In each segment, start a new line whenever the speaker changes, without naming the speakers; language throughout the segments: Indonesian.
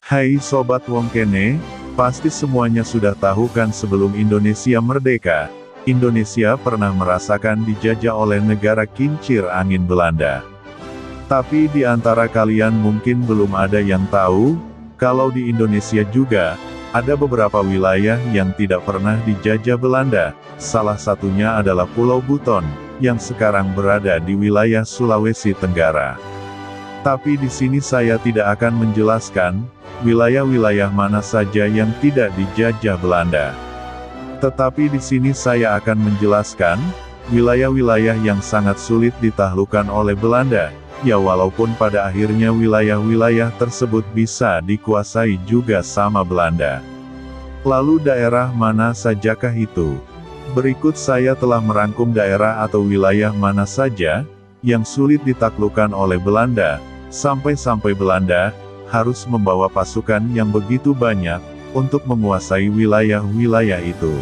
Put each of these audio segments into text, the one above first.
Hai Sobat Wong Kene, pasti semuanya sudah tahu kan sebelum Indonesia merdeka, Indonesia pernah merasakan dijajah oleh negara kincir angin Belanda. Tapi di antara kalian mungkin belum ada yang tahu, kalau di Indonesia juga, ada beberapa wilayah yang tidak pernah dijajah Belanda, salah satunya adalah Pulau Buton, yang sekarang berada di wilayah Sulawesi Tenggara. Tapi di sini saya tidak akan menjelaskan wilayah-wilayah mana saja yang tidak dijajah Belanda. Tetapi di sini saya akan menjelaskan wilayah-wilayah yang sangat sulit ditaklukkan oleh Belanda, ya walaupun pada akhirnya wilayah-wilayah tersebut bisa dikuasai juga sama Belanda. Lalu daerah mana sajakah itu? Berikut saya telah merangkum daerah atau wilayah mana saja yang sulit ditaklukkan oleh Belanda, sampai-sampai Belanda harus membawa pasukan yang begitu banyak untuk menguasai wilayah-wilayah itu.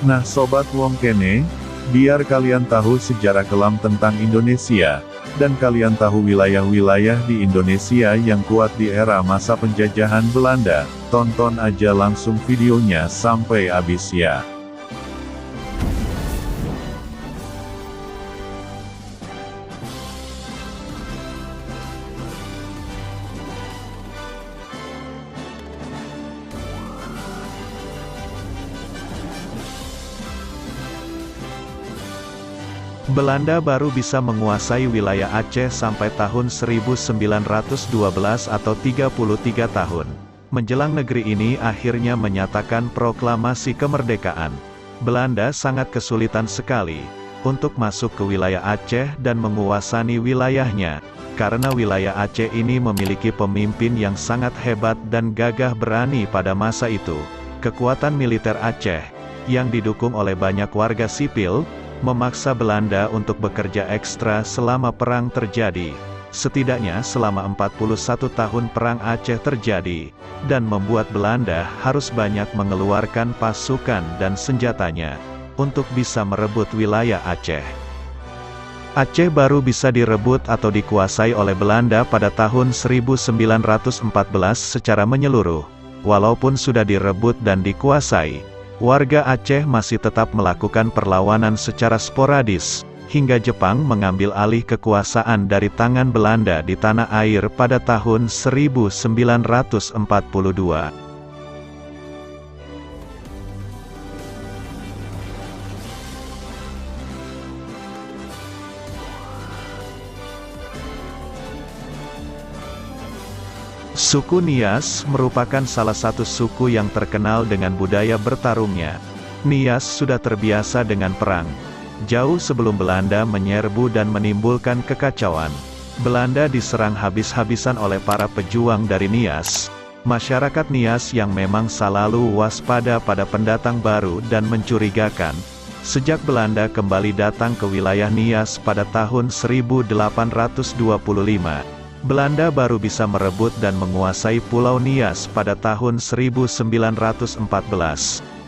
Nah Sobat Wong Kene, biar kalian tahu sejarah kelam tentang Indonesia, dan kalian tahu wilayah-wilayah di Indonesia yang kuat di era masa penjajahan Belanda, tonton aja langsung videonya sampai habis ya.
Belanda baru bisa menguasai wilayah Aceh sampai tahun 1912 atau 33 tahun. Menjelang negeri ini akhirnya menyatakan proklamasi kemerdekaan. Belanda sangat kesulitan sekali untuk masuk ke wilayah Aceh dan menguasai wilayahnya, karena wilayah Aceh ini memiliki pemimpin yang sangat hebat dan gagah berani pada masa itu. Kekuatan militer Aceh, yang didukung oleh banyak warga sipil, memaksa Belanda untuk bekerja ekstra selama perang terjadi. Setidaknya selama 41 tahun perang Aceh terjadi, dan membuat Belanda harus banyak mengeluarkan pasukan dan senjatanya untuk bisa merebut wilayah Aceh. Aceh baru bisa direbut atau dikuasai oleh Belanda pada tahun 1914 secara menyeluruh. Walaupun sudah direbut dan dikuasai, warga Aceh masih tetap melakukan perlawanan secara sporadis, hingga Jepang mengambil alih kekuasaan dari tangan Belanda di tanah air pada tahun 1942. Suku Nias merupakan salah satu suku yang terkenal dengan budaya bertarungnya. Nias sudah terbiasa dengan perang. Jauh sebelum Belanda menyerbu dan menimbulkan kekacauan, Belanda diserang habis-habisan oleh para pejuang dari Nias. Masyarakat Nias yang memang selalu waspada pada pendatang baru dan mencurigakan. Sejak Belanda kembali datang ke wilayah Nias pada tahun 1825, Belanda baru bisa merebut dan menguasai Pulau Nias pada tahun 1914.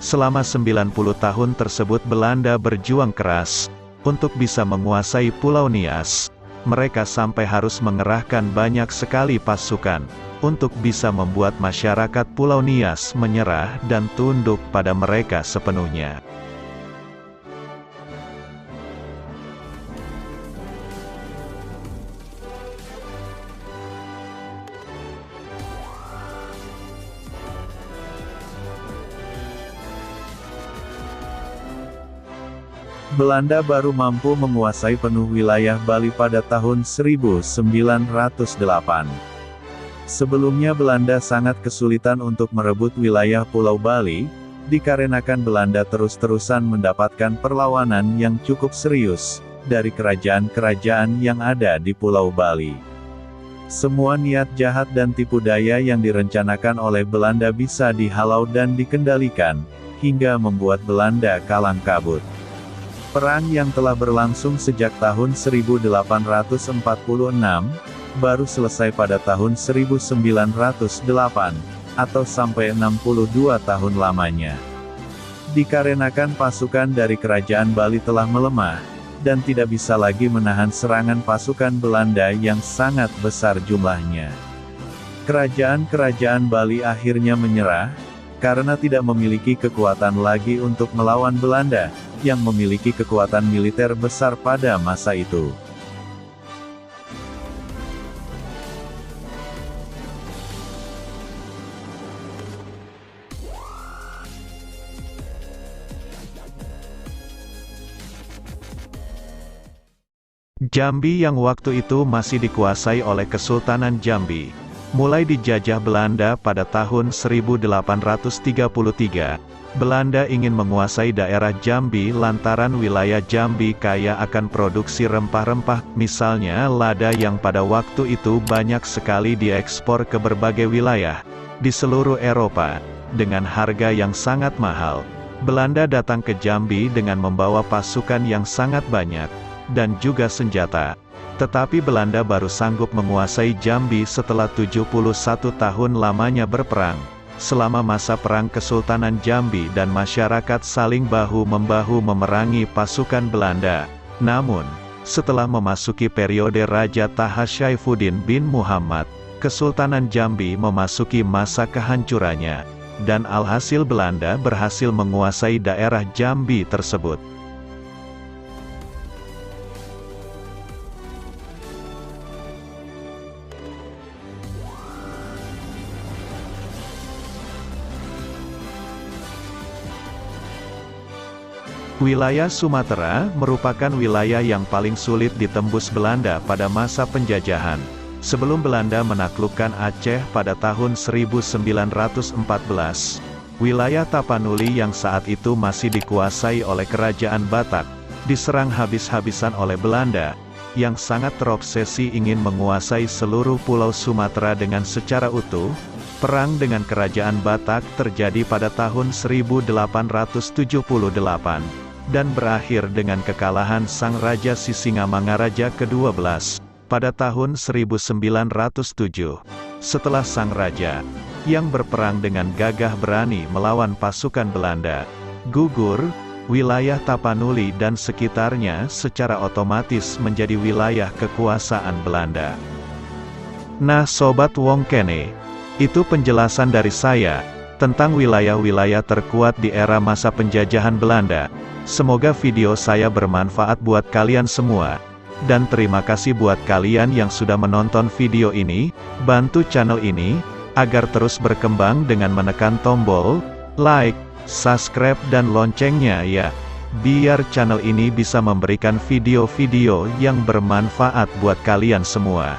Selama 90 tahun tersebut Belanda berjuang keras untuk bisa menguasai Pulau Nias. Mereka sampai harus mengerahkan banyak sekali pasukan untuk bisa membuat masyarakat Pulau Nias menyerah dan tunduk pada mereka sepenuhnya.
Belanda baru mampu menguasai penuh wilayah Bali pada tahun 1908. Sebelumnya Belanda sangat kesulitan untuk merebut wilayah Pulau Bali, dikarenakan Belanda terus-terusan mendapatkan perlawanan yang cukup serius dari kerajaan-kerajaan yang ada di Pulau Bali. Semua niat jahat dan tipu daya yang direncanakan oleh Belanda bisa dihalau dan dikendalikan, hingga membuat Belanda kalang kabut. Perang yang telah berlangsung sejak tahun 1846, baru selesai pada tahun 1908, atau sampai 62 tahun lamanya. Dikarenakan pasukan dari kerajaan Bali telah melemah, dan tidak bisa lagi menahan serangan pasukan Belanda yang sangat besar jumlahnya. Kerajaan-kerajaan Bali akhirnya menyerah, karena tidak memiliki kekuatan lagi untuk melawan Belanda, yang memiliki kekuatan militer besar pada masa itu.
Jambi yang waktu itu masih dikuasai oleh Kesultanan Jambi, mulai dijajah Belanda pada tahun 1833. Belanda ingin menguasai daerah Jambi lantaran wilayah Jambi kaya akan produksi rempah-rempah, misalnya lada yang pada waktu itu banyak sekali diekspor ke berbagai wilayah di seluruh Eropa, dengan harga yang sangat mahal. Belanda datang ke Jambi dengan membawa pasukan yang sangat banyak, dan juga senjata. Tetapi Belanda baru sanggup menguasai Jambi setelah 71 tahun lamanya berperang. Selama masa perang Kesultanan Jambi dan masyarakat saling bahu-membahu memerangi pasukan Belanda. Namun, setelah memasuki periode Raja Taha Syaifuddin bin Muhammad, Kesultanan Jambi memasuki masa kehancurannya, dan alhasil Belanda berhasil menguasai daerah Jambi tersebut. Wilayah Sumatera merupakan wilayah yang paling sulit ditembus Belanda pada masa penjajahan. Sebelum Belanda menaklukkan Aceh pada tahun 1914, wilayah Tapanuli yang saat itu masih dikuasai oleh Kerajaan Batak, diserang habis-habisan oleh Belanda, yang sangat terobsesi ingin menguasai seluruh pulau Sumatera dengan secara utuh. Perang dengan Kerajaan Batak terjadi pada tahun 1878. Dan berakhir dengan kekalahan Sang Raja Sisingamangaraja ke-12, pada tahun 1907. Setelah Sang Raja, yang berperang dengan gagah berani melawan pasukan Belanda, gugur, wilayah Tapanuli dan sekitarnya secara otomatis menjadi wilayah kekuasaan Belanda. Nah Sobat Wong Kene, itu penjelasan dari saya, tentang wilayah-wilayah terkuat di era masa penjajahan Belanda. Semoga video saya bermanfaat buat kalian semua. Dan terima kasih buat kalian yang sudah menonton video ini. Bantu channel ini, agar terus berkembang dengan menekan tombol like, subscribe dan loncengnya ya. Biar channel ini bisa memberikan video-video yang bermanfaat buat kalian semua.